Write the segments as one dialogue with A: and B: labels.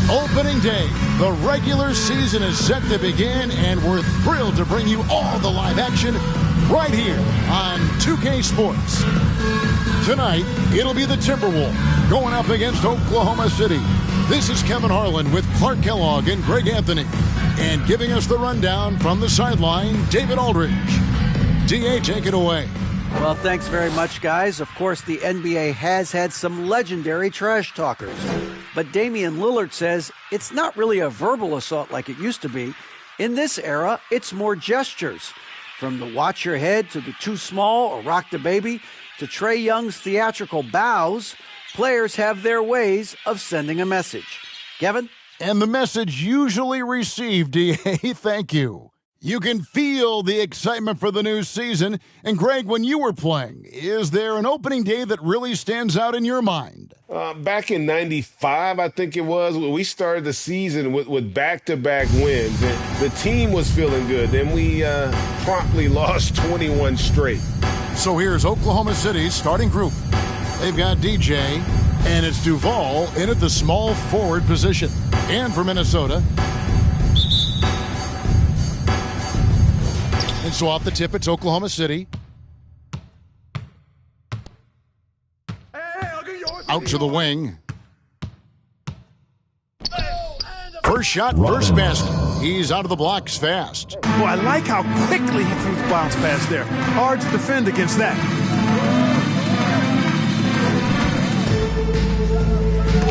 A: Opening day, the regular season is set to begin, and we're thrilled to bring you all the live action right here on 2K Sports. Tonight, it'll be the Timberwolves going up against Oklahoma City. This is Kevin Harlan with Clark Kellogg and Greg Anthony. And giving us the rundown from the sideline, David Aldridge. DA, take it away.
B: Well, thanks very much, guys. Of course, the NBA has had some legendary trash talkers. But Damian Lillard says it's not really a verbal assault like it used to be. In this era, it's more gestures. From the watch your head to the too small or rock the baby to Trae Young's theatrical bows, players have their ways of sending a message. Kevin?
A: And the message usually received, DA, thank you. You can feel the excitement for the new season. And Greg, when you were playing, is there an opening day that really stands out in your mind?
C: Back in '95, I think it was, we started the season with back-to-back wins. And the team was feeling good. Then we promptly lost 21 straight.
A: So here's Oklahoma City's starting group. They've got DJ, and it's Duval in at the small forward position. And for Minnesota, and so off the tip, it's Oklahoma City. Out to the wing. First shot, first basket. He's out of the blocks fast.
D: Boy, I like how quickly he threw the bounce pass there. Hard to defend against that.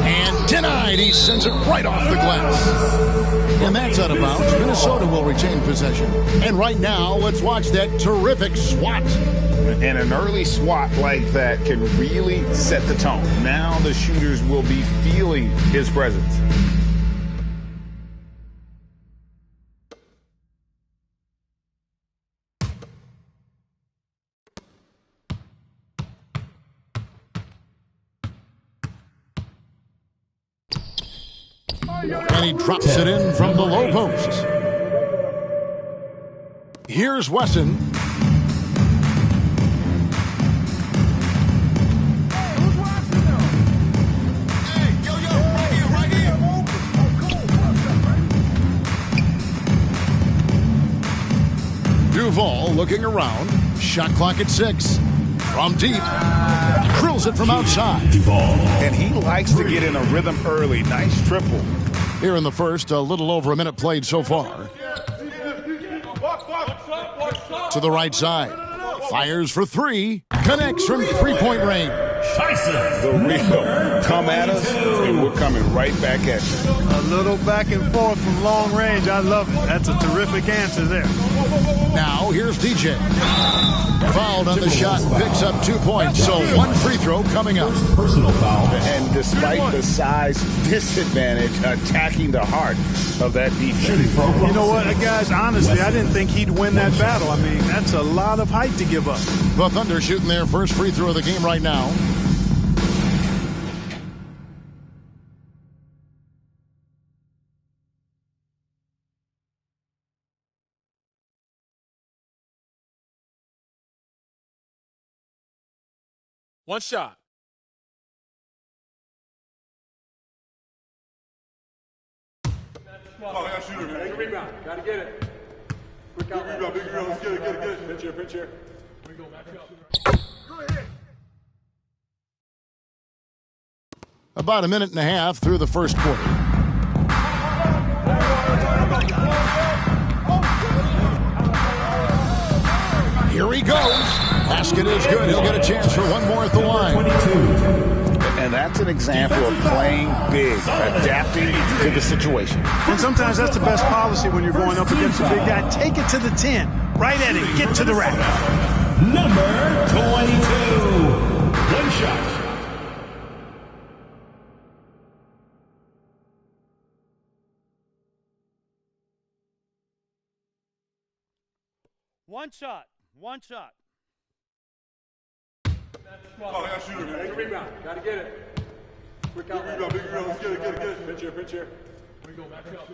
A: And denied. He sends it right off the glass. And that's out of bounds. Minnesota will retain possession. And right now, let's watch that terrific swat.
E: And an early swat like that can really set the tone. Now the shooters will be feeling his presence.
A: And he drops it in from the low post. Here's Wesson. Duval looking around. Shot clock at 6. From deep. Drills it from outside.
E: And he likes to get in a rhythm early. Nice triple.
A: Here in the first, a little over a minute played so far. To the right side. Fires for 3. Connects from three-point range.
E: The real come at us, and we're coming right back at you.
D: A little back and forth from long range. I love it. That's a terrific answer there.
A: Now, here's DJ. Fouled on the shot, picks up 2 points. So one free throw coming up.
E: Personal foul. And despite the size disadvantage, attacking the heart of that defense.
D: You know what, guys, honestly, I didn't think he'd win that battle. I mean, that's a lot of height to give up.
A: The Thunder shooting their first free throw of the game right now.
F: One shot. Oh, I got to shoot it, man. Take a rebound. Got to get it. Quick out. Big rebound. Let's get it. Pitch here. We go back up. Go ahead.
A: About a minute and a half through the first quarter. Here he goes. Basket is good. He'll get a chance for one more at the line.
E: And that's an example of playing big, adapting to the situation.
D: And sometimes that's the best policy when you're going up against a big guy. Take it to the 10. Right at it. Get to the rack.
G: Number 22. One shot.
B: One shot. One shot.
F: Oh, I got to shoot it, man. Take a rebound. Got to get it. Quick out. Big rebound. Let's get it. Pitch here. We go back up.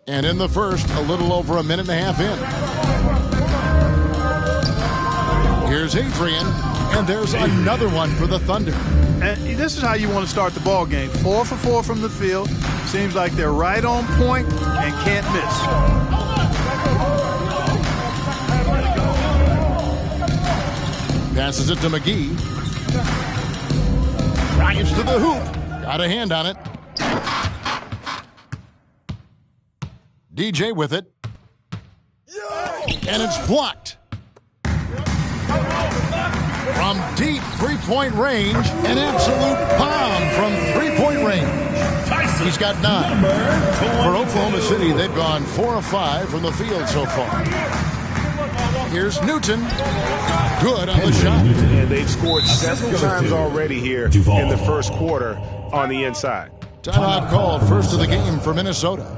A: And in the first, a little over a minute and a half in. Here's Adrian. And there's another one for the Thunder.
D: And this is how you want to start the ball game. 4 for 4 from the field. Seems like they're right on point and can't miss.
A: Passes it to McGee. Drives to the hoop. Got a hand on it. DJ with it. And it's blocked. From deep three-point range, an absolute bomb from three-point range. He's got 9. For Oklahoma City, they've gone 4 of 5 from the field so far. Here's Newton. Good on the shot.
C: And they've scored several times already here in the first quarter on the inside.
A: Timeout called, first of the game for Minnesota.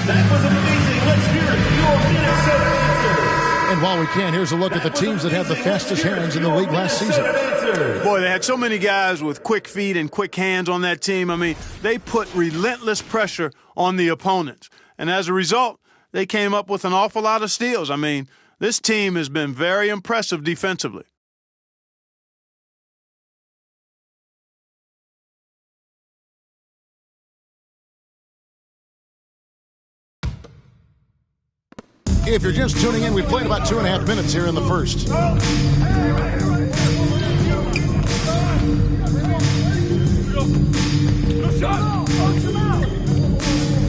G: That was amazing. Let's hear it. Your Minnesota answer.
A: And while we can, here's a look at the teams that had the fastest hands in the league last season.
D: Boy, they had so many guys with quick feet and quick hands on that team. I mean, they put relentless pressure on the opponents. And as a result, they came up with an awful lot of steals. I mean, this team has been very impressive defensively.
A: If you're just tuning in, we played about 2.5 minutes here in the first.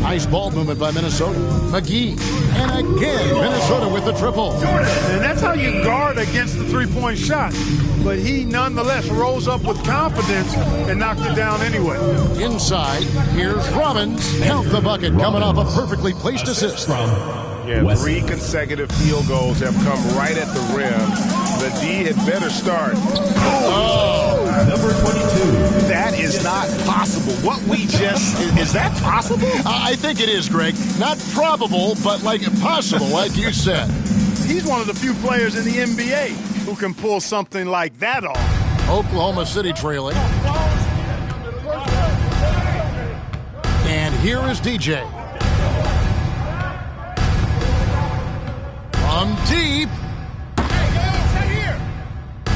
A: Nice ball movement by Minnesota. McGee. And again, Minnesota with the triple.
D: And that's how you guard against the three-point shot. But he nonetheless rose up with confidence and knocked it down anyway.
A: Inside, here's Robbins. Count the bucket, coming off a perfectly placed assist.
C: Yeah, 3 consecutive field goals have come right at the rim. The D had better start.
G: Number 22.
E: That is not possible. What we just, is that possible?
A: I think it is, Greg. Not probable, but like possible, like you said.
D: He's one of the few players in the NBA who can pull something like that off.
A: Oklahoma City trailing. And here is DJ. From deep.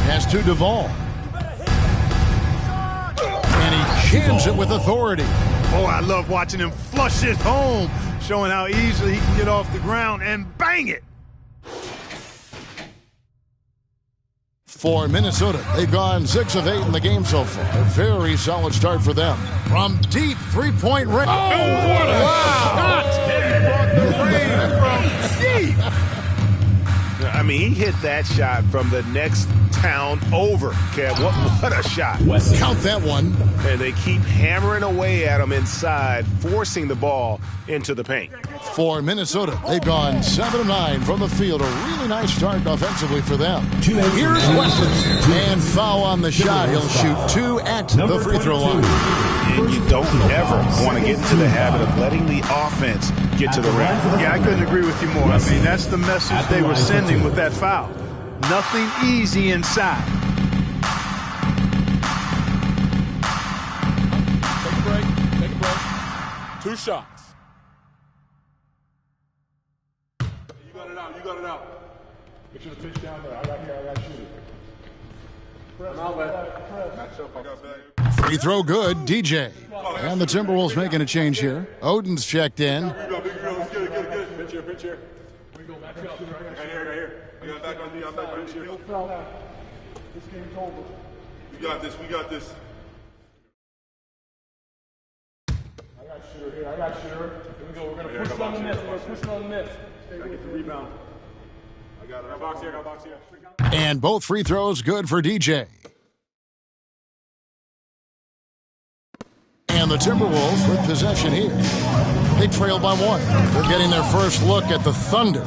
A: Pass to Duvall. And he jams it with authority.
D: Oh, I love watching him flush it home, showing how easily he can get off the ground and bang it.
A: For Minnesota, they've gone 6 of 8 in the game so far. A very solid start for them. From deep three-point range.
C: Oh, what a shot!
D: From deep.
C: I mean, he hit that shot from the next town over, Kev. What a shot.
A: Count that one.
C: And they keep hammering away at him inside, forcing the ball into the paint.
A: For Minnesota, they've gone 7 of 9 from the field. A really nice start offensively for them. Here's Weston. And foul on the shot. He'll shoot 2 at the free throw line.
E: And you don't ever want to get into the habit of letting the offense get to the rim.
D: Yeah, I couldn't agree with you more. I mean, that's the message they were sending with that foul. Nothing easy inside.
F: Take a break. Take a break. 2 shots. You got it out. You got it out. Get you the pitch down there. I got here. I got to shoot it. Press.
A: Free throw good, DJ. And the Timberwolves making a change here. Oden's checked in.
F: Let's get it. Pitch here. Pitch here. We go back up. Right here. I got back on D. I'm back on here. This game's over. We got this. We got this. I got shooter here. I got shooter. Here we go. We're going to push it on the miss. We're going to push it on the miss. Gotta get the rebound. I got it. I got box here. I got box here.
A: And both free throws good for DJ. And the Timberwolves with possession here. They trail by 1. They're getting their first look at the Thunder.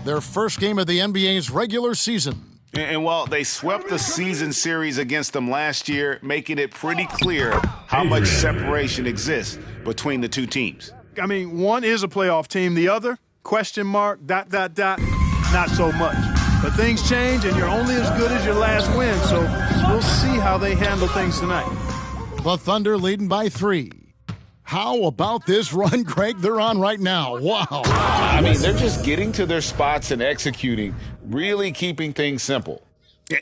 A: Their first game of the NBA's regular season.
E: And while they swept the season series against them last year, making it pretty clear how much separation exists between the two teams.
D: I mean, one is a playoff team. The other, question mark, ... not so much. But things change, and you're only as good as your last win. So we'll see how they handle things tonight.
A: The Thunder leading by 3. How about this run, Craig, they're on right now? Wow.
E: I mean, they're just getting to their spots and executing, really keeping things simple.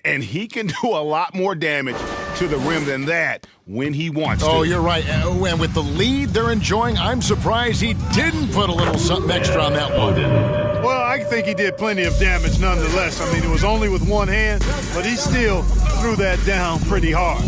H: And he can do a lot more damage to the rim than that when he wants to.
A: Oh, you're right. And with the lead they're enjoying, I'm surprised he didn't put a little something extra on that one.
D: Well, I think he did plenty of damage nonetheless. I mean, it was only with one hand, but he still threw that down pretty hard.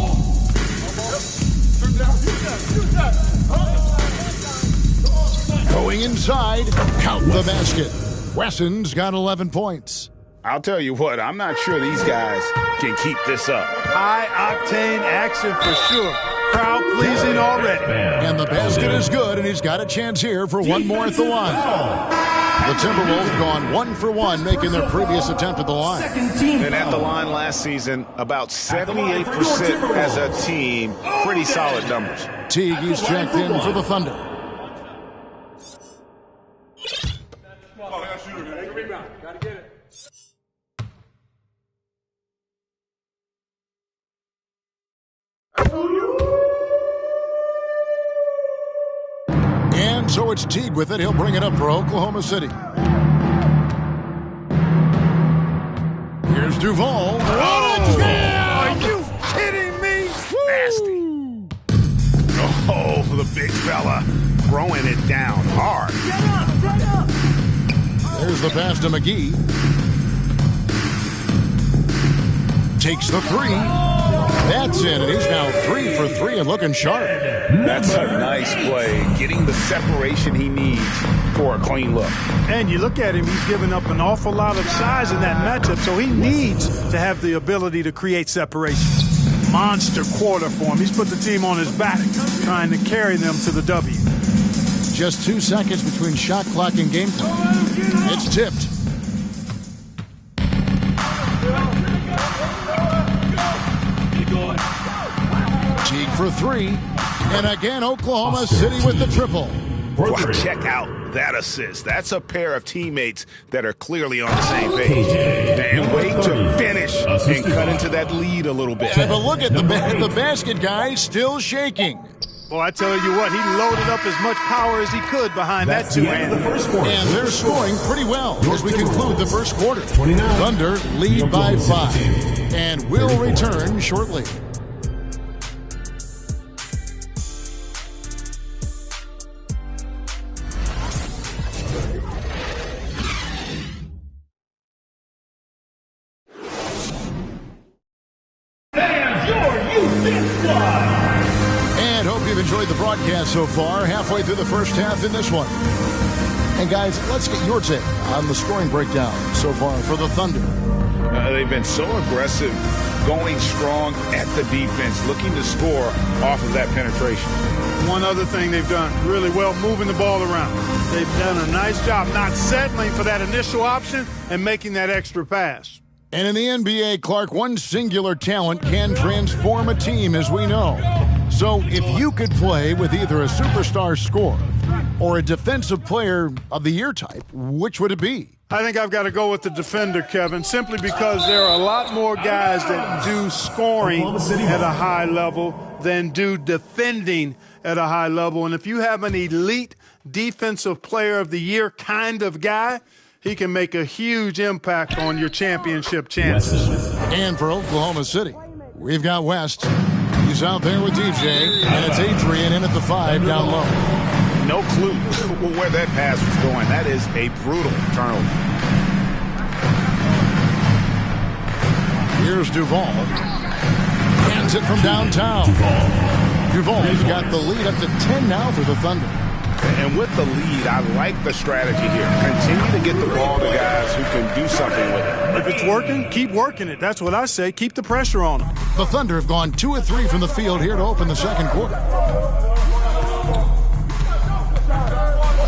A: Going inside, count the basket. Wesson's got 11 points.
E: I'll tell you what, I'm not sure these guys can keep this up.
D: High-octane action for sure. Crowd-pleasing already.
A: And the basket is good, and he's got a chance here for one more at the line. The Timberwolves gone 1 for 1, making their previous attempt at the line.
E: And at the line last season, about 78% as a team. Pretty solid numbers.
A: Teague is checked in for the Thunder.
F: Gotta get it.
A: And so it's Teague with it. He'll bring it up for Oklahoma City. Here's Duval.
D: Are you kidding me?
H: Nasty. Oh, the big fella throwing it down hard.
A: There's the pass to McGee. Takes the three. That's in, and he's now 3 for 3 and looking sharp.
E: That's a nice play, getting the separation he needs for a clean look.
D: And you look at him, he's given up an awful lot of size in that matchup, so he needs to have the ability to create separation. Monster quarter for him. He's put the team on his back, trying to carry them to the W.
A: Just 2 seconds between shot clock and game time. It's tipped. Teague for 3. And again, Oklahoma City with the triple.
H: Wow, check out that assist. That's a pair of teammates that are clearly on the same page. And wait to finish and cut into that lead a little bit.
A: But look at the basket guy still shaking.
D: Well, I tell you what, he loaded up as much power as he could behind that two-hand.
A: And they're scoring pretty well as we conclude the first quarter. Thunder lead by 5. And will return shortly. And hope you've enjoyed the broadcast so far, halfway through the first half in this one. And guys, let's get your take on the scoring breakdown so far for the Thunder.
E: They've been so aggressive, going strong at the defense, looking to score off of that penetration.
D: One other thing they've done really well, moving the ball around. They've done a nice job not settling for that initial option and making that extra pass.
A: And in the NBA, Clark, one singular talent can transform a team, as we know. So if you could play with either a superstar scorer or a defensive player of the year type, which would it be?
D: I think I've got to go with the defender, Kevin, simply because there are a lot more guys that do scoring at a high level than do defending at a high level. And if you have an elite defensive player of the year kind of guy, he can make a huge impact on your championship chances.
A: And for Oklahoma City, we've got West. He's out there with DJ, and it's Adrian in at the 5 down low.
E: No clue where that pass was going. That is a brutal turnover.
A: Here's Duval. Hands it from downtown. Duval's got the lead up to 10 now for the Thunder.
E: And with the lead, I like the strategy here. Continue to get the ball to guys who can do something with it.
D: If it's working, keep working it. That's what I say. Keep the pressure on them.
A: The Thunder have gone 2 of 3 from the field here to open the second quarter.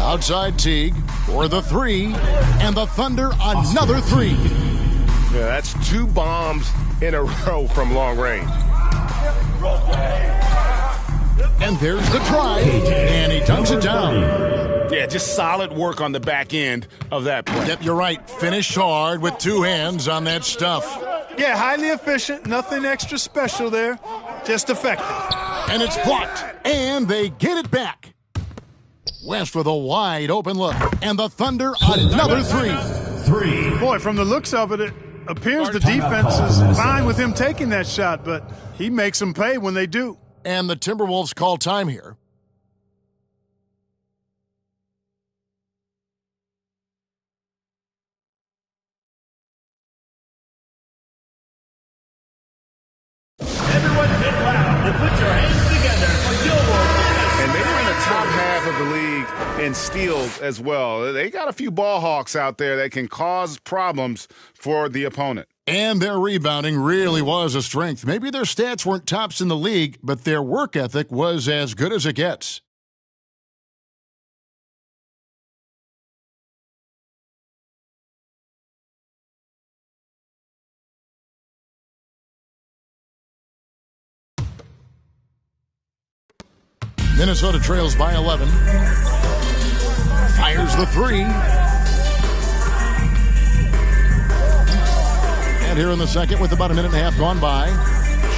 A: Outside Teague for the 3, and the Thunder another 3.
H: Yeah, that's 2 bombs in a row from long range.
A: And there's the try, and he dunks it down.
H: Yeah, just solid work on the back end of that play.
A: Yep, you're right. Finished hard with 2 hands on that stuff.
D: Yeah, highly efficient. Nothing extra special there. Just effective.
A: And it's blocked, and they get it back. West with a wide open look. And the Thunder, another three.
D: Boy, from the looks of it, it appears the defense is fine with him taking that shot, but he makes them pay when they do.
A: And the Timberwolves call time here.
G: Everyone get loud and put your hands together for Gilmore.
E: And they were in the top half of the league in steals as well. They got a few ball hawks out there that can cause problems for the opponent.
A: And their rebounding really was a strength. Maybe their stats weren't tops in the league, but their work ethic was as good as it gets. Minnesota trails by 11. Fires the three. And here in the second, with about a minute and a half gone by,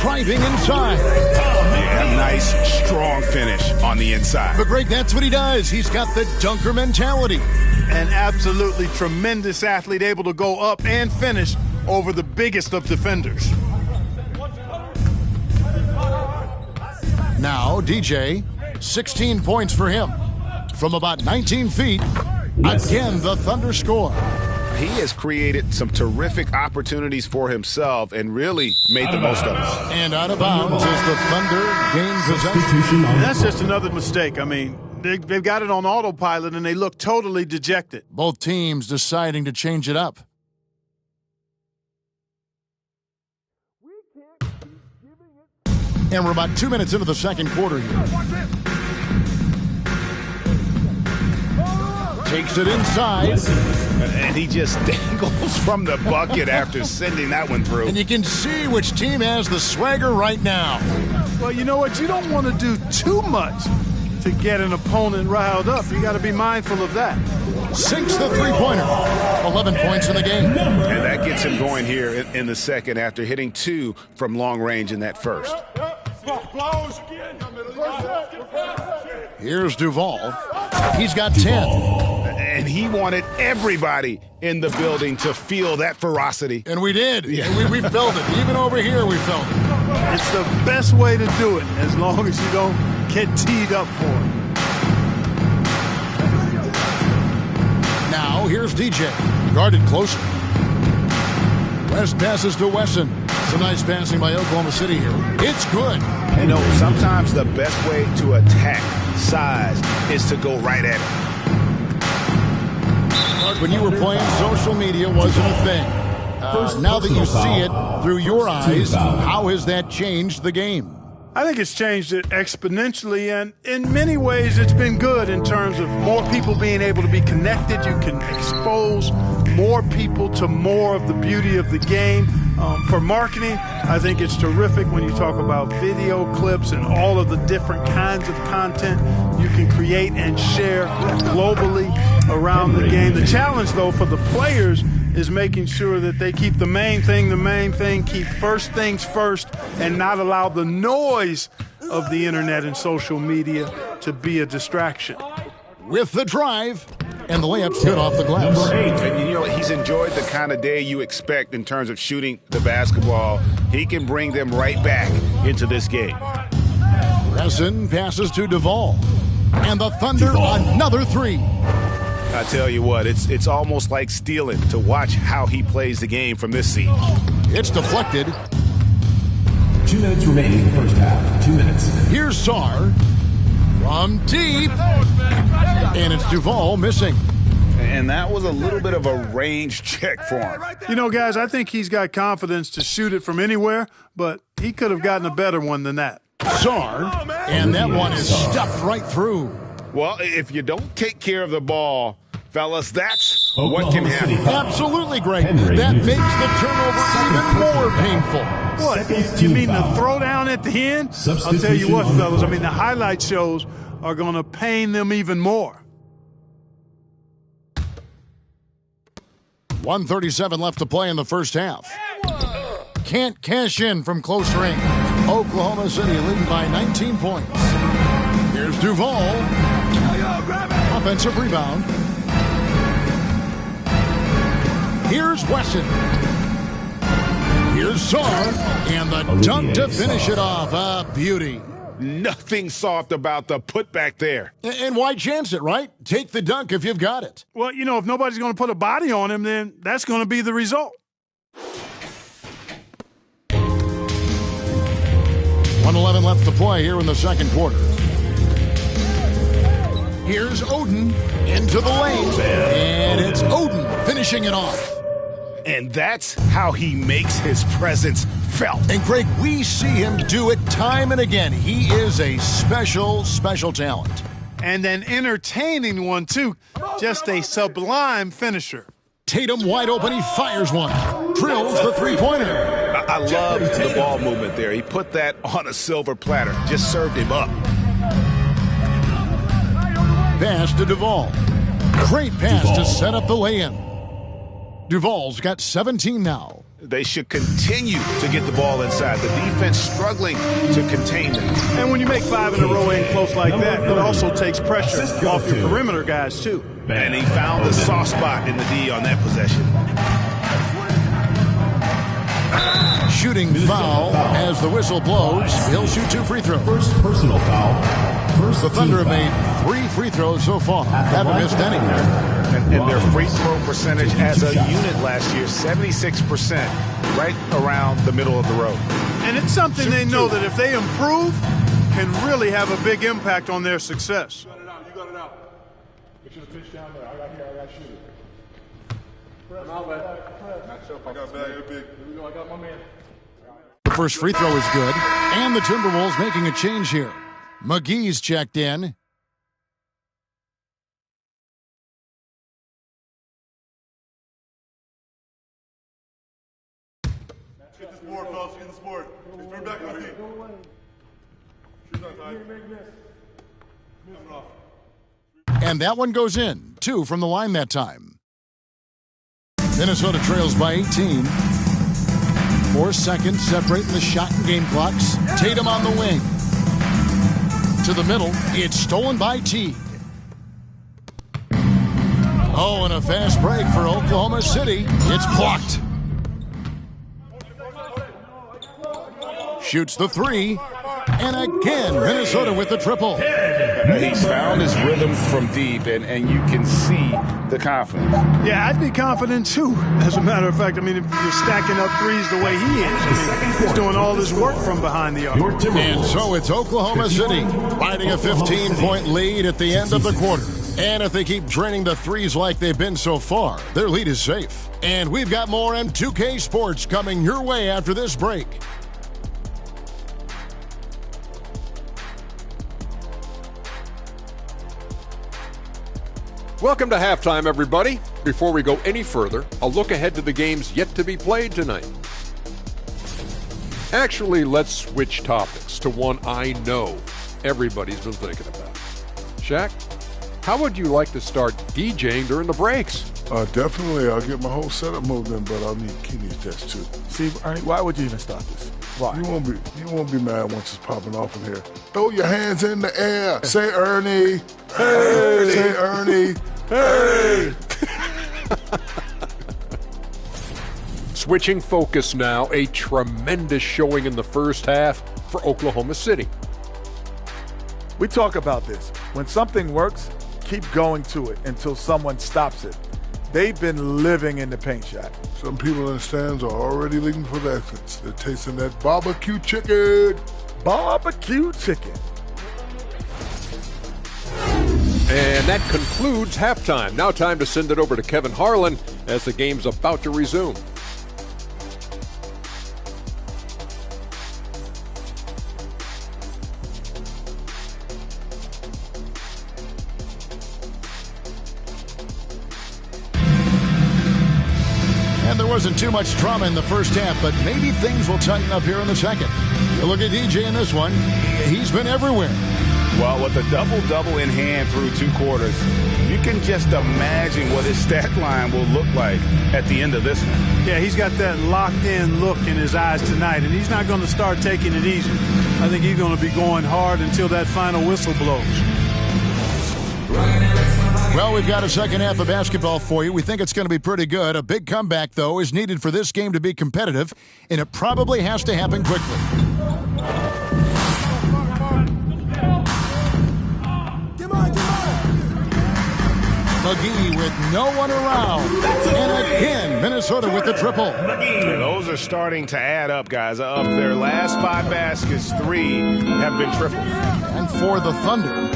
A: driving inside.
E: Yeah, nice, strong finish on the inside.
A: But Greg, that's what he does. He's got the dunker mentality.
D: An absolutely tremendous athlete, able to go up and finish over the biggest of defenders.
A: Now, DJ, 16 points for him. From about 19 feet, again, the Thunder score.
E: He has created some terrific opportunities for himself and really made the most of it.
A: And out of bounds as the Thunder gain possession.
D: And that's just another mistake. I mean, they've got it on autopilot, and they look totally dejected.
A: Both teams deciding to change it up. And we're about 2 minutes into the second quarter here. Takes it inside.
E: And he just dangles from the bucket after sending that one through.
A: And you can see which team has the swagger right now.
D: Well, you know what? You don't want to do too much to get an opponent riled up. You got to be mindful of that.
A: Sinks the three-pointer. 11 points in the game.
E: And that gets him going here in the second after hitting 2 from long range in that first.
A: Here's Duval. He's got 10.
E: And he wanted everybody in the building to feel that ferocity.
A: And we did. Yeah. We felt it. Even over here, we felt it.
D: It's the best way to do it, as long as you don't get teed up for it.
A: Now, here's DJ. Guarded closer. West passes to Wesson. Some nice passing by Oklahoma City here. It's good.
E: You know, sometimes the best way to attack size is to go right at it.
A: When you were playing, social media wasn't a thing. Now that you see it through your eyes, how has that changed the game?
D: I think it's changed it exponentially, and in many ways it's been good in terms of more people being able to be connected. You can expose more people to more of the beauty of the game. For marketing, I think it's terrific when you talk about video clips and all of the different kinds of content you can create and share globally around the game. The challenge, though, for the players is making sure that they keep the main thing, keep first things first, and not allow the noise of the internet and social media to be a distraction.
A: With the drive, and the layup's good off the glass.
E: And you know, he's enjoyed the kind of day you expect in terms of shooting the basketball. He can bring them right back into this game.
A: Wesson passes to Duval. And the Thunder, another three.
E: I tell you what, it's almost like stealing to watch how he plays the game from this seat.
A: It's deflected.
I: 2 minutes remaining in the first half. 2 minutes.
A: Here's Sarr from deep. And it's Duval missing.
E: And that was a little bit of a range check for him.
D: You know, guys, I think he's got confidence to shoot it from anywhere, but he could have gotten a better one than that.
A: Sarr, and that one is stuffed right through.
E: Well, if you don't take care of the ball, fellas, that's what can happen.
A: Absolutely, Greg. That makes the turnover even more painful.
D: What? You mean the throwdown at the end? I'll tell you what, fellas, I mean, the highlight shows are going to pain them even more.
A: 1:37 left to play in the first half. Can't cash in from close range. Oklahoma City leading by 19 points. Here's Duval. offensive rebound. Here's Wesson. Here's Sarr, and the dunk to finish it off. A beauty.
H: Nothing soft about the putback there.
A: And why chance it, right? Take the dunk if you've got it.
D: Well, you know, if nobody's going to put a body on him, then that's going to be the result.
A: 1:11 left to play here in the second quarter. Here's Oden into the lane, and it's Oden finishing it off.
H: And that's how he makes his presence felt.
A: And, Greg, we see him do it time and again. He is a special, special talent.
D: And an entertaining one, too. Just a sublime finisher.
A: Tatum wide open. He fires one. Drills the three-pointer.
H: I love the ball movement there. He put that on a silver platter. Just served him up.
A: Pass to Duvall. Great pass to set up the lay-in. Duvall's got 17 now.
H: They should continue to get the ball inside. The defense struggling to contain them.
D: And when you make 5 in a row in close like that, it also takes pressure off your perimeter guys, too.
H: And he found the soft spot in the D on that possession.
A: Shooting foul as the whistle blows. He'll shoot 2 free throws.
I: First personal foul.
A: The Thunder have made 3 free throws so far. Haven't missed any.
H: And their free throw percentage as a unit last year, 76%, right around the middle of the road.
D: And it's something they know that if they improve, can really have a big impact on their success.
F: You got it out. Make sure the pitch down there. I got to shoot it. I got bag, big. Here we go. I got my man.
A: The first free throw is good. And the Timberwolves making a change here. McGee's checked in.
F: Get this board, fellas. Get this board. Just bring back my feet. Shoot on time. Coming off.
A: And that one goes in. 2 from the line that time. Minnesota trails by 18. 4 seconds separating the shot and game clocks. Tatum on the wing. To the middle. It's stolen by Teague. Oh, and a fast break for Oklahoma City. It's blocked. Shoots the 3. And again, Minnesota with the triple.
E: He's found his rhythm from deep, and you can see the confidence.
D: Yeah, I'd be confident, too. As a matter of fact, I mean, if you're stacking up threes the way he is, he's doing all this work from behind the arc.
A: And so it's Oklahoma City riding a 15-point lead at the end of the quarter. And if they keep draining the threes like they've been so far, their lead is safe. And we've got more M2K Sports coming your way after this break.
J: Welcome to halftime, everybody. Before we go any further, a look ahead to the games yet to be played tonight. Actually, let's switch topics to one I know everybody's been thinking about. Shaq, how would you like to start DJing during the breaks?
F: Definitely. I'll get my whole setup moved in, but I'll need Kenny's desk too.
K: See, Ernie, why would you even start this? Why?
F: You won't be mad once it's popping off in here. Throw your hands in the air. Say Ernie. Hey. Say Ernie. Hey.
J: Switching focus now, a tremendous showing in the first half for Oklahoma City.
K: We talk about this. When something works, keep going to it until someone stops it. They've been living in the paint shot.
F: Some people in the stands are already leaving for the exits. They're tasting that barbecue chicken.
K: Barbecue chicken.
J: And that concludes halftime. Now time to send it over to Kevin Harlan as the game's about to resume.
A: And there wasn't too much drama in the first half, but maybe things will tighten up here in the second. You look at DJ in this one. He's been everywhere.
E: Well, with a double-double in hand through 2 quarters, you can just imagine what his stat line will look like at the end of this one.
D: Yeah, he's got that locked-in look in his eyes tonight, and he's not going to start taking it easy. I think he's going to be going hard until that final whistle blows.
A: Well, we've got a second half of basketball for you. We think it's going to be pretty good. A big comeback, though, is needed for this game to be competitive, and it probably has to happen quickly. McGee with no one around. And again, Minnesota with the triple.
H: Those are starting to add up, guys. Of their last 5 baskets, 3 have been triples.
A: And for the Thunder,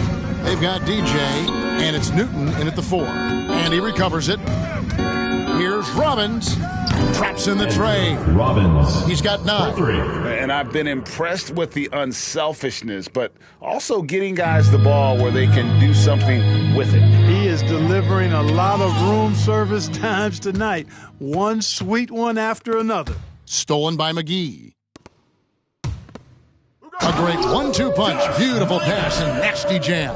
A: they've got DJ, and it's Newton in at the 4. And he recovers it. Here's Robbins. Traps in the tray.
I: Robbins.
A: He's got 9.
E: And I've been impressed with the unselfishness, but also getting guys the ball where they can do something with it.
D: He is delivering a lot of room service times tonight. One sweet one after another.
A: Stolen by McGee. A great 1-2 punch. Beautiful pass and nasty jam.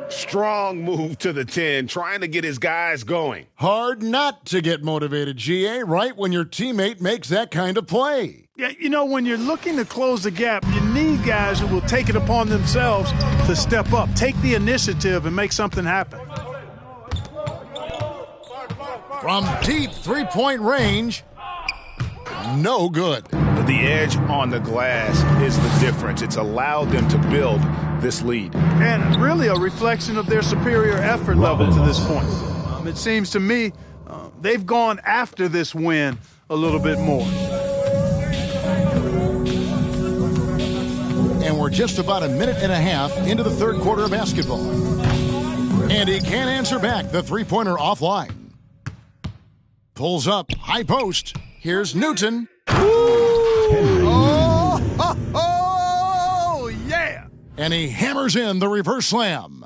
C: Strong move to the 10, trying to get his guys going.
A: Hard not to get motivated, GA, right when your teammate makes that kind of play.
D: Yeah, you know, when you're looking to close the gap, you need guys who will take it upon themselves to step up, take the initiative, and make something happen.
A: From deep three-point range, no good.
E: The edge on the glass is the difference. It's allowed them to build this lead.
D: And really a reflection of their superior effort level to this point. It seems to me they've gone after this win a little bit more.
A: And we're just about a minute and a half into the third quarter of basketball. And he can't answer back. The three-pointer offline. Pulls up, high post. Here's Newton.
D: Oh, yeah!
A: And he hammers in the reverse slam.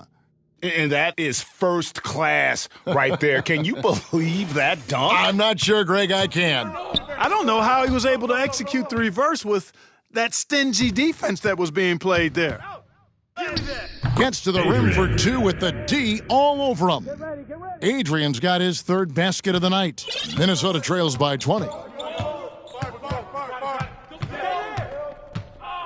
E: And that is first class right there. Can you believe that dunk?
A: I'm not sure, Greg, I can.
D: I don't know how he was able to execute the reverse with that stingy defense that was being played there.
A: Gets to the rim for 2 with the D all over him. Adrian's got his third basket of the night. Minnesota trails by 20.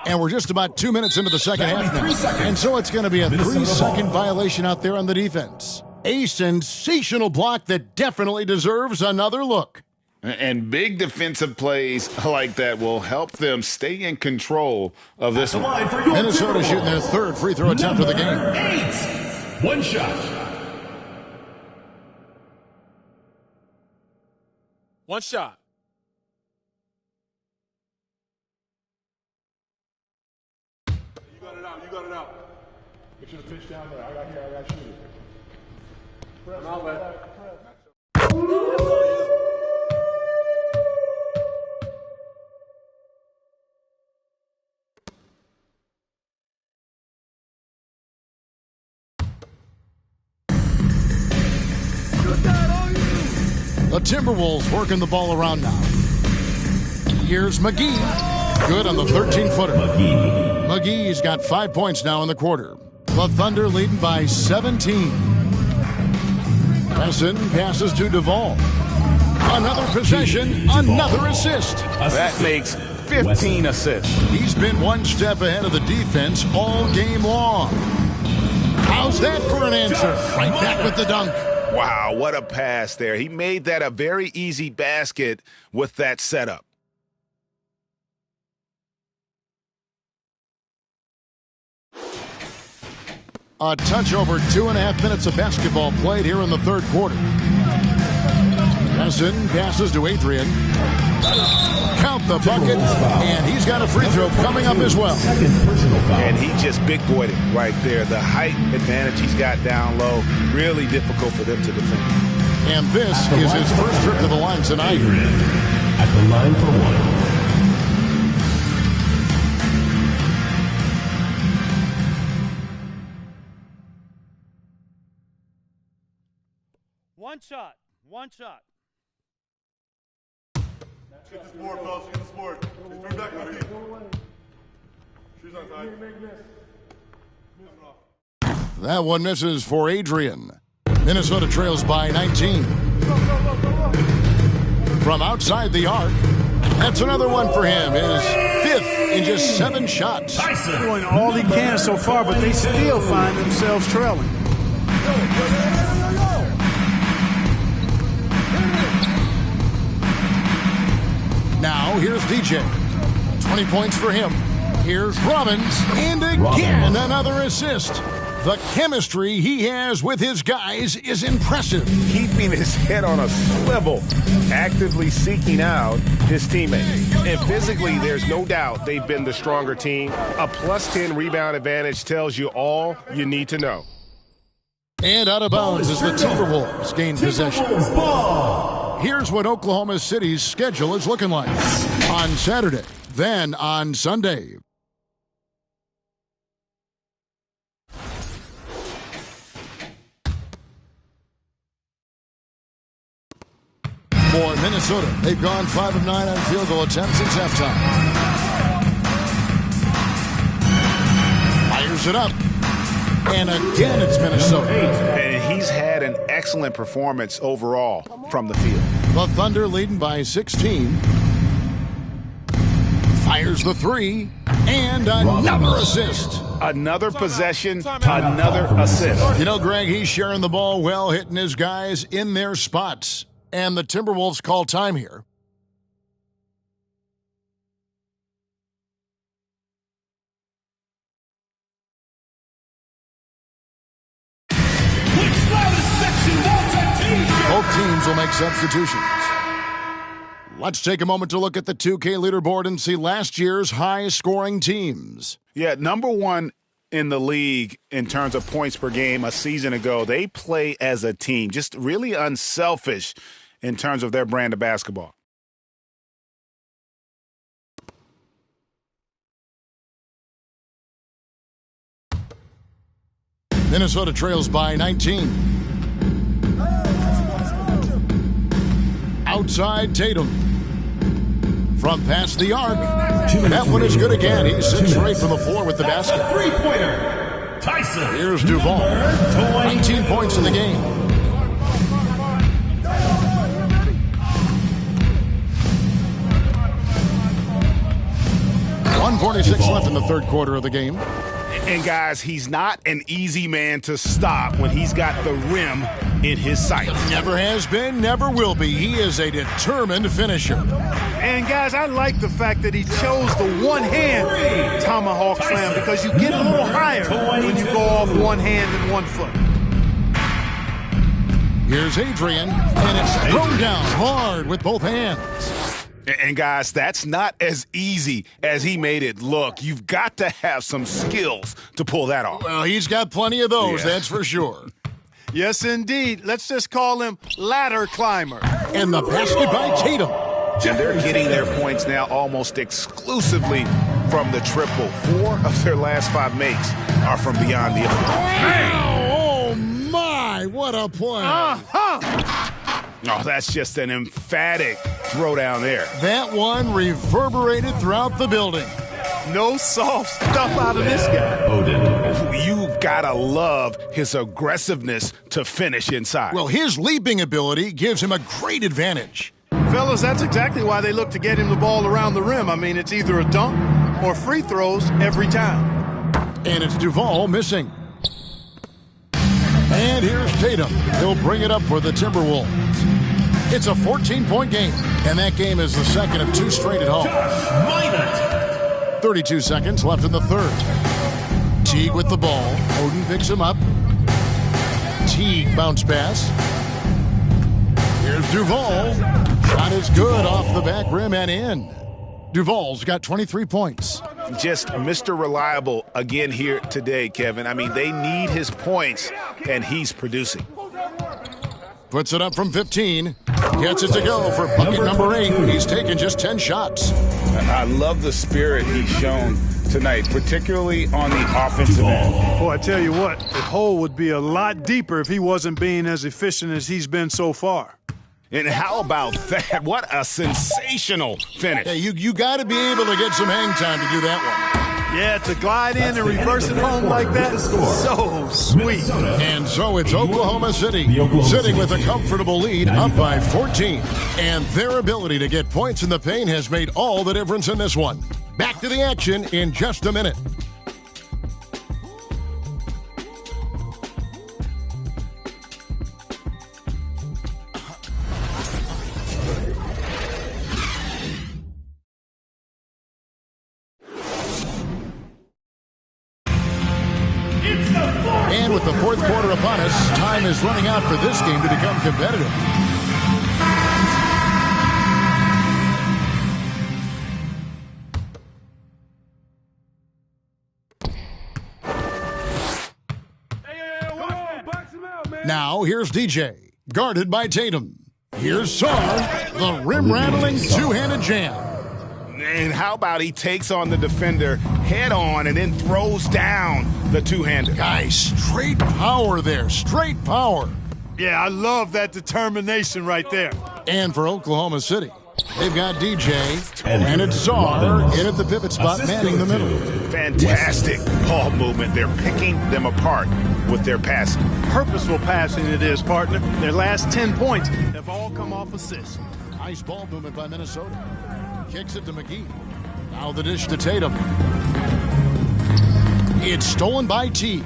A: And we're just about 2 minutes into the second half now. And so it's going to be a 3-second violation out there on the defense. A sensational block that definitely deserves another look.
E: And big defensive plays like that will help them stay in control of this one.
A: Minnesota shooting their third free throw attempt of the game.
I: 8. One shot.
J: One shot.
F: You got it out. You got it out. Make sure the pitch down there. I got to shoot it. Press.
A: The Timberwolves working the ball around now. Here's McGee. Good on the 13-footer. McGee's got 5 points now in the quarter. The Thunder leading by 17. Messin passes to Duvall. Another possession, another assist.
E: That makes 15 assists.
A: He's been one step ahead of the defense all game long. How's that for an answer? Right back with the dunk.
E: Wow, what a pass there. He made that a very easy basket with that setup.
A: A touch over 2.5 minutes of basketball played here in the third quarter. Messin passes to Adrian. Count the bucket, and he's got a free throw coming up as well.
E: And he just big-boyed it right there. The height advantage he's got down low, really difficult for them to defend.
A: And this is his first trip to the line tonight.
I: Adrian at the line for 1.
L: One shot. One shot.
F: Get this board, fellas. Get this board. Just bring back with me. Shoes on tight.
A: That one misses for Adrian. Minnesota trails by 19. From outside the arc, that's another one for him. His 5th in just 7 shots.
D: Doing all he can so far, but they still find themselves trailing.
A: Now here's DJ. 20 points for him. Here's Robbins. And again, another assist. The chemistry he has with his guys is impressive.
H: Keeping his head on a swivel, actively seeking out his teammates.
C: And physically, there's no doubt they've been the stronger team. A +10 rebound advantage tells you all you need to know.
A: And out of bounds as the Timberwolves gain possession. Here's what Oklahoma City's schedule is looking like on Saturday, then on Sunday. For Minnesota, they've gone 5 of 9 on field goal attempts since halftime. Fires it up. And again, it's Minnesota.
E: And he's had an excellent performance overall from the field.
A: The Thunder leading by 16. Fires the three. And another assist.
E: Another possession, another assist.
A: You know, Greg, he's sharing the ball well, hitting his guys in their spots. And the Timberwolves call time here. Both teams will make substitutions. Let's take a moment to look at the 2K leaderboard and see last year's high-scoring teams.
E: Yeah, number one in the league in terms of points per game a season ago. They play as a team, just really unselfish in terms of their brand of basketball.
A: Minnesota trails by 19. Outside Tatum. From past the arc. That one is good again. He's 6 straight from the floor with the basket.
G: Three-pointer. Tyson.
A: Here's Duval. 19 points in the game. .146 left in the third quarter of the game.
E: And, guys, he's not an easy man to stop when he's got the rim in his sights.
A: Never has been, never will be. He is a determined finisher.
D: And, guys, I like the fact that he chose the one-hand tomahawk slam because you get a little higher when you go off one hand and 1 foot.
A: Here's Adrian, and it's thrown down hard with both hands.
E: And, guys, that's not as easy as he made it look. You've got to have some skills to pull that off.
A: Well, he's got plenty of those, that's for sure.
D: Yes, indeed. Let's just call him ladder climber.
A: And the basket by Tatum.
E: And they're getting their points now almost exclusively from the triple. 4 of their last 5 makes are from beyond the arc.
A: Wow! Oh, my! What a play.
E: Oh, that's just an emphatic throwdown there.
A: That one reverberated throughout the building.
D: No soft stuff out of this guy.
E: You've got to love his aggressiveness to finish inside.
A: Well, his leaping ability gives him a great advantage.
D: Fellas, that's exactly why they look to get him the ball around the rim. I mean, it's either a dunk or free throws every time.
A: And it's Duval missing. And here's Tatum. He'll bring it up for the Timberwolves. It's a 14-point game, and that game is the second of 2 straight at home. 32 seconds left in the third. Teague with the ball. Oden picks him up. Teague bounce pass. Here's Duval. Shot is good off the back rim and in. Duval's got 23 points.
E: Just Mr. Reliable again here today, Kevin. I mean, they need his points, and he's producing.
A: Puts it up from 15. Gets it to go for bucket number 8. He's taken just 10 shots.
E: I love the spirit he's shown tonight, particularly on the offensive end.
D: Boy, I tell you what, the hole would be a lot deeper if he wasn't being as efficient as he's been so far.
E: And how about that? What a sensational finish.
A: Hey, you got to be able to get some hang time to do that one.
D: Yeah, to glide in and reverse it home like that, so sweet.
A: And so it's Oklahoma City sitting with a comfortable lead up by 14. And their ability to get points in the paint has made all the difference in this one. Back to the action in just a minute. fourth quarter upon us. Time is running out for this game to become competitive. Now, here's DJ, guarded by Tatum. Here's Sarr, the rim-rattling two-handed jam.
H: And how about he takes on the defender head-on and then throws down the two-hander.
A: Guys, straight power there, straight power.
D: Yeah, I love that determination right there.
A: And for Oklahoma City, they've got DJ, and it's Sarr in at the pivot spot, manning the middle.
H: Fantastic ball movement. They're picking them apart with their passing.
D: Purposeful passing it is, partner. Their last 10 points have all come off assists.
A: Nice ball movement by Minnesota. Kicks it to McGee. Now the dish to Tatum. It's stolen by Teague.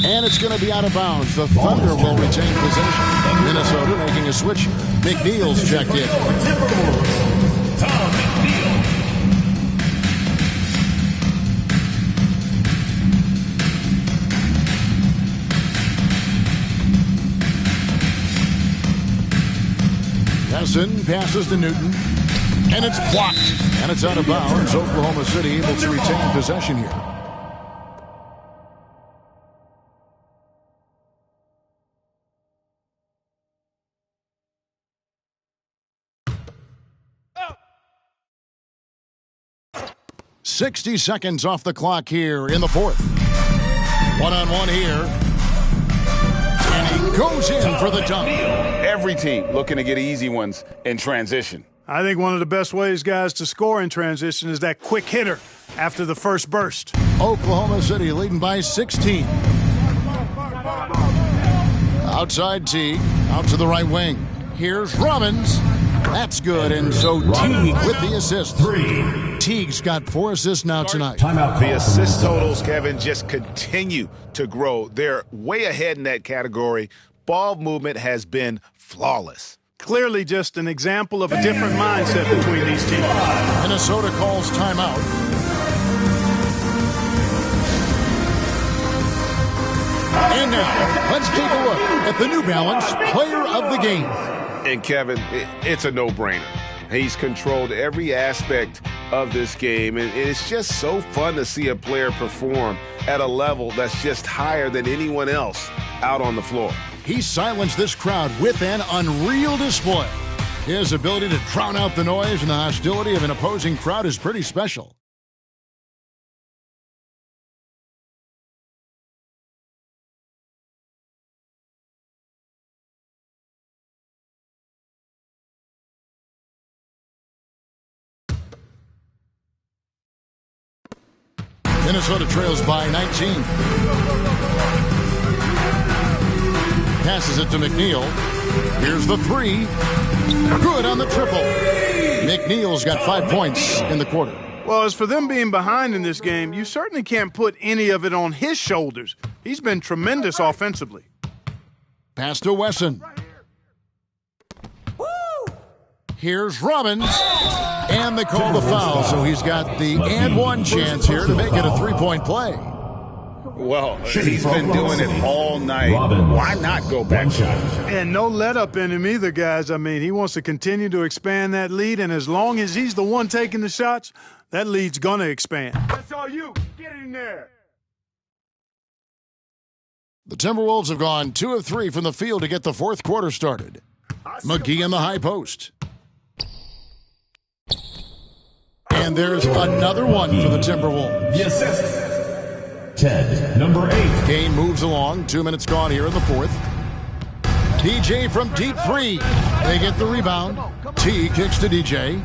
A: And it's going to be out of bounds. The Thunder will retain possession. Minnesota making a switch here. McNeil's checked in. Hassan passes to Newton. And it's blocked. And it's out of bounds. Oklahoma City able to retain possession here. Oh. 60 seconds off the clock here in the fourth. One-on-one here. And he goes in for the dunk.
H: Every team looking to get easy ones in transition.
D: I think one of the best ways, guys, to score in transition is that quick hitter after the first burst.
A: Oklahoma City leading by 16. Outside Teague, out to the right wing. Here's Robbins. That's good, and so Teague with the assist. Teague's got 4 assists now tonight.
H: The assist totals, Kevin, just continue to grow. They're way ahead in that category. Ball movement has been flawless.
D: Clearly just an example of a different mindset between these teams.
A: Minnesota calls timeout. And now, let's take a look at the New Balance Player of the Game.
C: And Kevin, it's a no-brainer. He's controlled every aspect of this game, and it's just so fun to see a player perform at a level that's just higher than anyone else out on the floor.
A: He silenced this crowd with an unreal display. His ability to drown out the noise and the hostility of an opposing crowd is pretty special. Minnesota trails by 19. Passes it to McNeil. Here's the three. Good on the triple. McNeil's got 5 points in the quarter.
D: Well, as for them being behind in this game, you certainly can't put any of it on his shoulders. He's been tremendous offensively.
A: Pass to Wesson. Here's Robbins. And they call the foul, so he's got the and one chance here to make it a three-point play.
H: Well, he's been doing it all night. Why not go back?
D: And no let-up in him either, guys. I mean, he wants to continue to expand that lead, and as long as he's the one taking the shots, that lead's going to expand.
F: That's all you. Get in there.
A: The Timberwolves have gone 2 of 3 from the field to get the fourth quarter started. McGee in the high post. And there's another one for the Timberwolves.
I: The assist. Ted, number 8.
A: Game moves along. 2 minutes gone here in the fourth. DJ from deep three. They get the rebound. Teague kicks to DJ.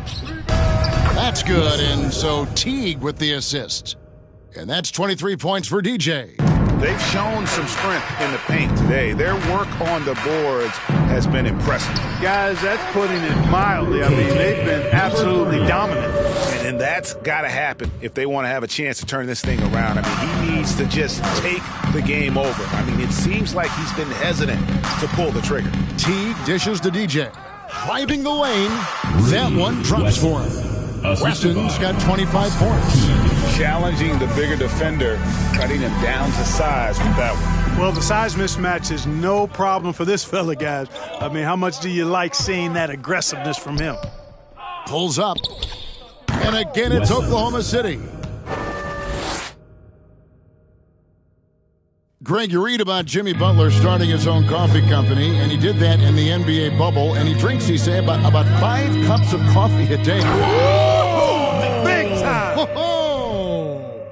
A: That's good, and so Teague with the assist. And that's 23 points for DJ.
H: They've shown some strength in the paint today. Their work on the boards has been impressive.
D: Guys, that's putting it mildly. I mean, they've been absolutely dominant.
H: And that's got to happen if they want to have a chance to turn this thing around. I mean, he needs to just take the game over. I mean, it seems like he's been hesitant to pull the trigger.
A: Teague dishes to DJ. Driving the lane. That one drops for him. Weston's got 25 points.
E: Challenging the bigger defender, cutting him down to size with that one.
D: Well, the size mismatch is no problem for this fella, guys. I mean, how much do you like seeing that aggressiveness from him?
A: Pulls up. And again, it's Oklahoma City. Greg, you read about Jimmy Butler starting his own coffee company, and he did that in the NBA bubble, and he drinks, he say, about 5 cups of coffee a day.
D: Whoa! Big time!
A: Whoa!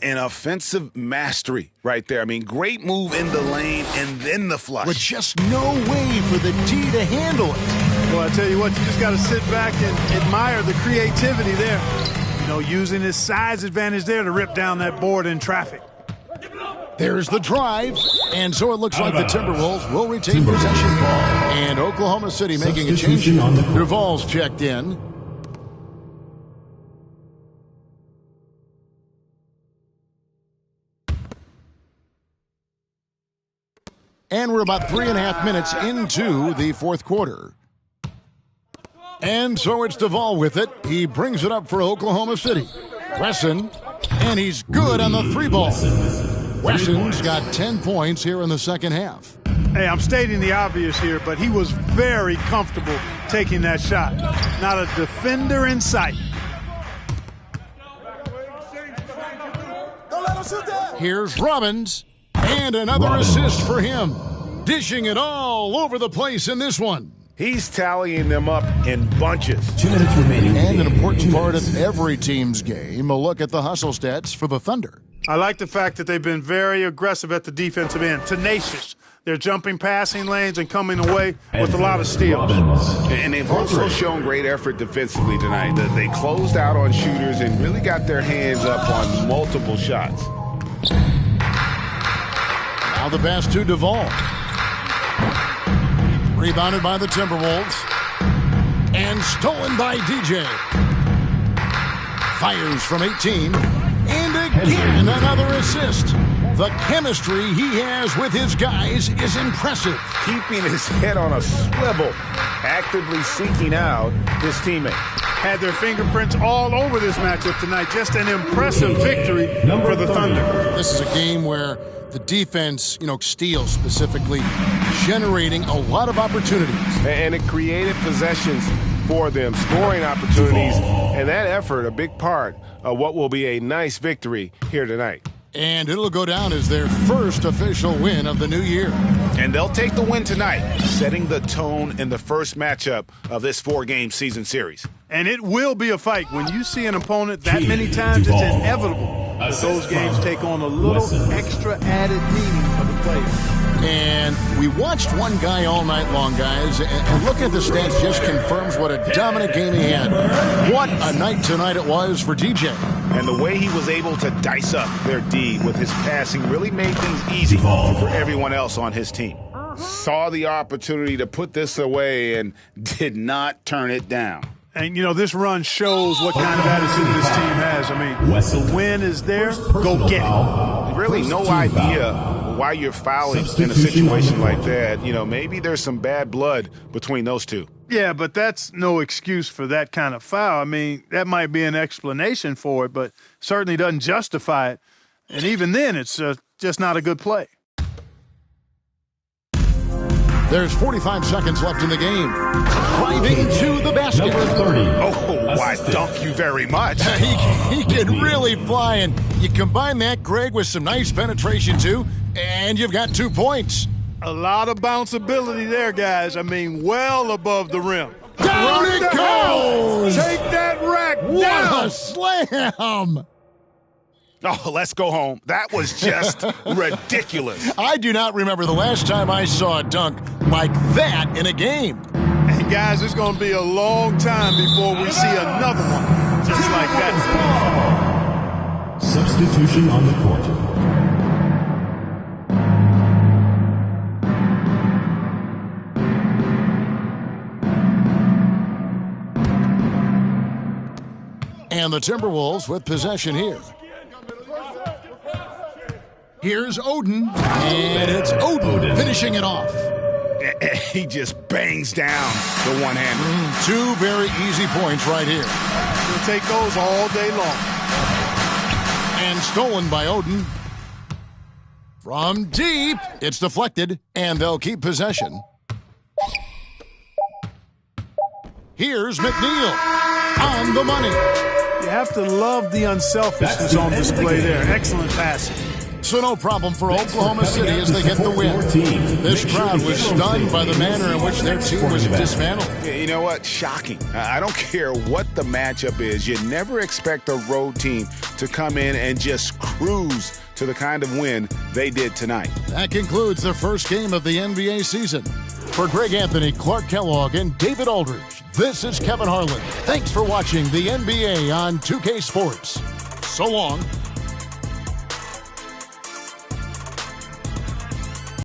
E: An offensive mastery right there. I mean, great move in the lane and then the flush.
A: With just no way for the D to handle it.
D: Well, I tell you what, you just got to sit back and admire the creativity there. You know, using his size advantage there to rip down that board in traffic.
A: There's the drive, and so it looks like the Timberwolves will retain possession. And Oklahoma City making a change. Duvall's checked in. And we're about 3.5 minutes into the fourth quarter. And so it's Duvall with it. He brings it up for Oklahoma City. Wesson, and he's good on the 3-ball. Wesson's got 10 points here in the second half.
D: Hey, I'm stating the obvious here, but he was very comfortable taking that shot. Not a defender in sight.
A: Here's Robbins, and another assist for him. Dishing it all over the place in this one.
E: He's tallying them up in bunches.
I: 2 minutes remaining.
A: And an important part of every team's game, a look at the hustle stats for the Thunder.
D: I like the fact that they've been very aggressive at the defensive end, tenacious. They're jumping passing lanes and coming away with a lot of steals.
E: And they've also shown great effort defensively tonight. They closed out on shooters and really got their hands up on multiple shots.
A: Now the pass to Duvall. Rebounded by the Timberwolves. And stolen by DJ. Fires from 18. And again, another assist. The chemistry he has with his guys is impressive.
E: Keeping his head on a swivel, actively seeking out his teammates.
D: Had their fingerprints all over this matchup tonight. Just an impressive victory for the Thunder.
A: This is a game where the defense, steals specifically, generating a lot of opportunities.
C: And it created possessions for them, scoring opportunities, and that effort, a big part of what will be a nice victory here tonight.
A: And it'll go down as their first official win of the new year.
E: And they'll take the win tonight, setting the tone in the first matchup of this 4-game season series.
D: And it will be a fight. When you see an opponent that many times, it's inevitable that those games take on a little extra added meaning for the players.
A: And we watched one guy all night long, guys, and looking at the stats just confirms what a dominant game he had. What a night tonight it was for DJ.
E: And the way he was able to dice up their D with his passing really made things easy for everyone else on his team.
C: Saw the opportunity to put this away and did not turn it down.
D: And, this run shows what kind of attitude this team has. I mean, the win is there, go get it.
C: Really no idea why you're fouling in a situation like that. Maybe there's some bad blood between those two.
D: Yeah, but that's no excuse for that kind of foul. I mean, that might be an explanation for it, but certainly doesn't justify it. And even then, it's just not a good play.
A: There's 45 seconds left in the game. Driving to the basket.
I: Number 30.
E: Oh, why, thank you very much.
A: He can really fly, and you combine that, Greg, with some nice penetration, too, and you've got 2 points.
D: A lot of bounceability there, guys. I mean, well above the rim.
A: Down it goes!
D: Take that rack down!
A: What a slam!
E: Oh, let's go home. That was just ridiculous.
A: I do not remember the last time I saw a dunk like that in a game.
D: And guys, it's going to be a long time before we see another one just like that.
I: Substitution on the court.
A: And the Timberwolves with possession here. Here's Oden, and it's Oden finishing it off.
E: And he just bangs down the one-hander.
A: Two very easy points right here.
D: He'll take those all day long.
A: And stolen by Oden. From deep, it's deflected, and they'll keep possession. Here's McNeil on the money.
D: You have to love the unselfishness on display there. Excellent passing.
A: So no problem for Oklahoma City as they get the win. This crowd was stunned by the manner in which their team was dismantled.
E: You know what? Shocking. I don't care what the matchup is. You never expect a road team to come in and just cruise to the kind of win they did tonight.
A: That concludes the first game of the NBA season. For Greg Anthony, Clark Kellogg, and David Aldridge, this is Kevin Harlan. Thanks for watching the NBA on 2K Sports. So long.